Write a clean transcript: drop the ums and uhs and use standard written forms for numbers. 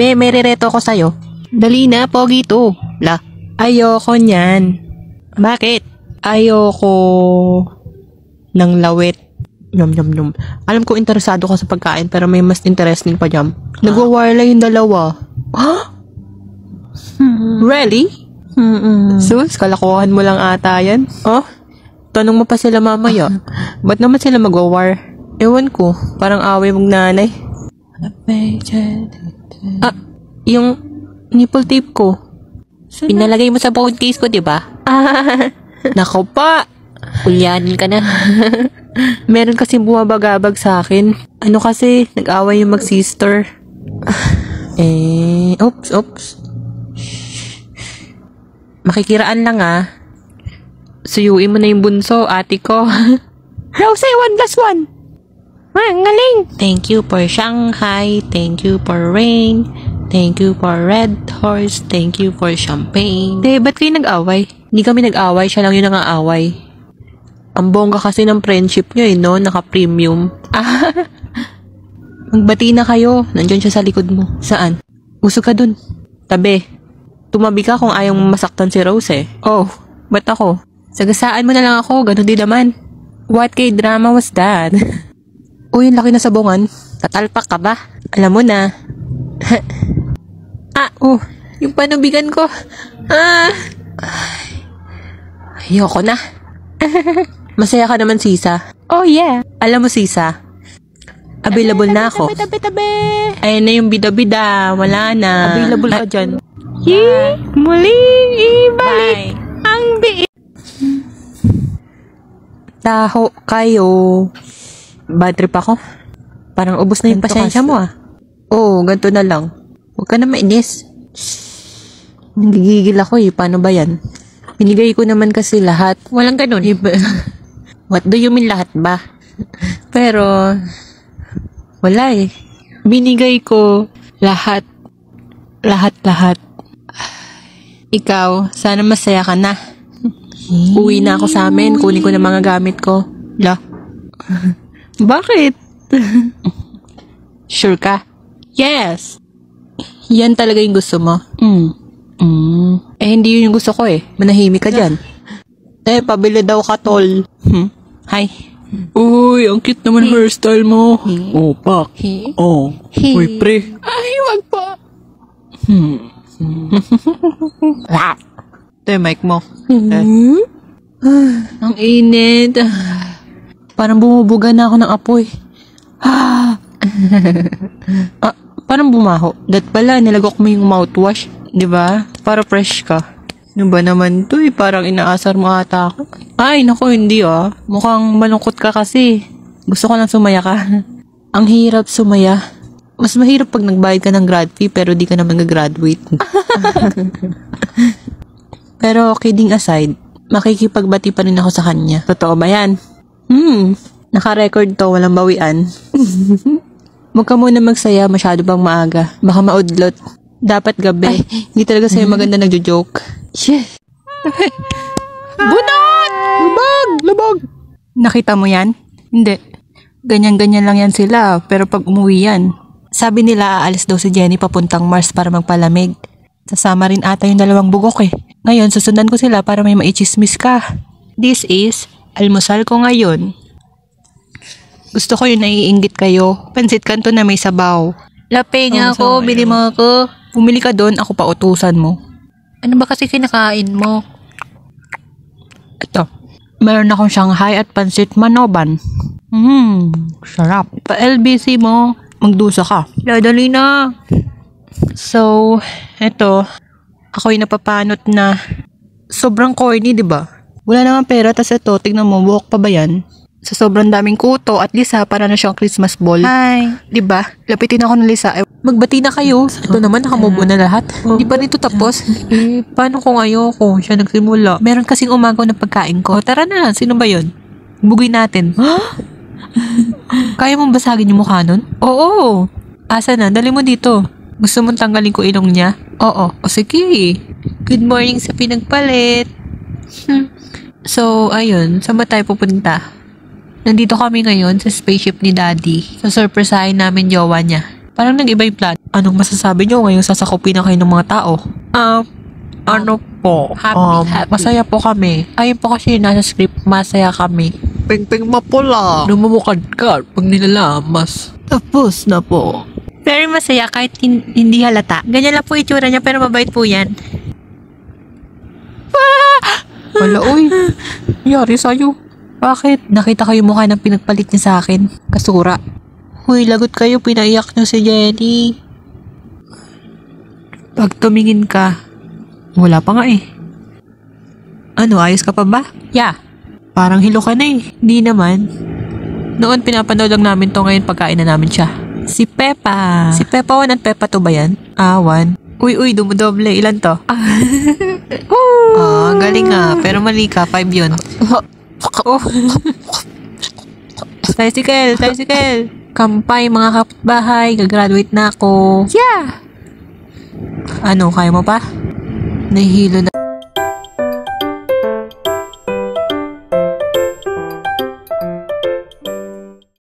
Be, may rereto ko sa'yo. Dali na, pogi to. La. Ayoko niyan. Bakit? Ayoko ng lawit. Yum, yum, yum. Alam ko interesado ka sa pagkain pero may mas interesting pa dyan. Nagwa-warla yung dalawa. Huh? Really? Sus, kalakuhan mo lang ata yan. Oh? Tanong mo pa sila mamaya. Ba't naman sila magwa-war? Ewan ko, parang away mong nanay. Ah, yung nipple tape ko. Pinalagay mo sa phone case ko, di ba? Nako pa! Kulyanin ka na. Meron kasi bumabagabag sa akin. Ano kasi, nag-away yung mag-sister. Oops. Makikiraan lang Suyuin mo na yung bunso, ate ko. Rose, 1+1. Galing! Thank you for Shanghai. Thank you for rain. Thank you for red horse. Thank you for champagne. Ba't kayo nag-away? Hindi kami nag-away, siya lang yung nang-aaway. Ang bongga kasi ng friendship nyo no? Naka-premium. Magbati na kayo. Nandiyan siya sa likod mo. Saan? Usog ka dun. Tabi. Tumabi ka kung ayaw masaktan si Rose Oh, ba't ako? Sagasaan mo na lang ako. Ganun din naman. What K-drama was that? Uy, yung laki na sabongan. Tatalpak ka ba? Alam mo na. Yung panubigan ko. Ayoko na. Masaya ka naman, Sisa. Oh, yeah. Alam mo, Sisa, available na ako. Tabi. Ayan na yung bida-bida. Wala na. Available ka dyan. Muling ibalik ang biit. Taho kayo. Bad trip ako. Parang ubos na yung pasensya mo Oo, ganito na lang. Huwag ka na mainis. Nagigigil ako Paano ba yan? Binigay ko naman kasi lahat. Walang ganun. What do you mean lahat ba? Pero, wala Binigay ko lahat. Lahat. Ikaw, sana masaya ka na. Uwi na ako sa amin. Kunin ko na mga gamit ko. Bakit? Sure ka? Yes. Yan talaga yung gusto mo? Hindi yun yung gusto ko Manahimik ka dyan. Pabili daw ka, tol. Hi. Uy, ang cute naman hairstyle mo. Pak. Uy, pre. Ay, wag pa. Ito yung mic mo. Ang init. Parang bumubuga na ako ng apoy. Parang bumaho. Dat pala, nilagok mo yung mouthwash. Diba? Para fresh ka. Ano ba naman to Parang inaasar mo ata ako. Ay, naku, hindi Mukhang malungkot ka kasi. Gusto ko lang sumaya ka. Ang hirap sumaya. Mas mahirap pag nagbayad ka ng grad fee pero di ka naman nag-graduate. Pero kidding aside, makikipagbati pa rin ako sa kanya. Totoo ba yan? Naka-record to, walang bawian. Huwag ka muna magsaya, masyado bang maaga. Baka maudlot. Dapat gabi. Hindi talaga sa'yo maganda nagjo-joke. Shit. Bunot! Lubog! Nakita mo yan? Hindi. Ganyan-ganyan lang yan sila, pero pag umuwi yan, sabi nila aalis daw si Jenny papuntang Mars para magpalamig. Sasama rin ata yung dalawang bugok Ngayon, susundan ko sila para may maichismis ka. This is almusal ko ngayon. Gusto ko yung naiinggit kayo. Pansit kanto na may sabaw. Lape nga ako, bili mo ako. Bumili ka doon, ako pa utusan mo. Ano ba kasi kinakain mo? Ito. Meron akong Shanghai at pansit manoban. Sarap. Pa-LBC mo, magdusa ka. Dali na. So, eto. Ako yung napapanot na sobrang corny, diba? Wala naman pera, tas ito, tignan mo, buhok pa ba yan? Sa sobrang daming kuto, at least para na siyang Christmas ball. Hi. Diba? Lapitin ako ng Lisa. Magbati na kayo. Ito naman, nakamubo na lahat. Di pa nito tapos. Paano kung ayoko? Siya nagsimula. Meron kasing umagaw na pagkain ko. Tara na, sino ba yun? Bugay natin. Kaya mong basagin yung mukha nun? Oo. Asa na? Dali mo dito. Gusto mong tanggalin ko ilong niya? Oo. O sige. Good morning sa pinagpalit. So, ayun. Saan ba tayo pupunta? Nandito kami ngayon sa spaceship ni Daddy. Sasurpresahin namin jowa niya. Parang nag-iba yung plan. Anong masasabi nyo ngayong sasakupin na kayo ng mga tao? Ano po? Happy. Masaya po kami. Ayun po kasi nasa script, masaya kami. Pingping mapula. Lumumukadkad pag nilalamas. Tapos na po. Very masaya kahit hindi halata. Ganyan lang po itsura niya pero mabait po yan. Wala, uy. Yari sa'yo. Bakit? Nakita ko yung mukha ng pinagpalit niya sa akin. Kasura. Huy, lagot kayo. Pinaiyak niyo si Jenny. Pag tumingin ka, wala pa nga eh. Ano, ayos ka pa ba? Yeah. Parang hilo ka na eh. Hindi naman. Noon pinapanood lang namin to, ngayon pagkain na namin siya. Si Peppa. Si Peppa 1 at Peppa 2 ba yan? 1. Uy, dumudoble. Ilan to? Galing nga. Pero mali ka. 5 yun. Oh. Tricycle. Kampay, mga kapitbahay. Gagraduate na ako. Yeah! Ano, kaya mo pa? Nahihilo na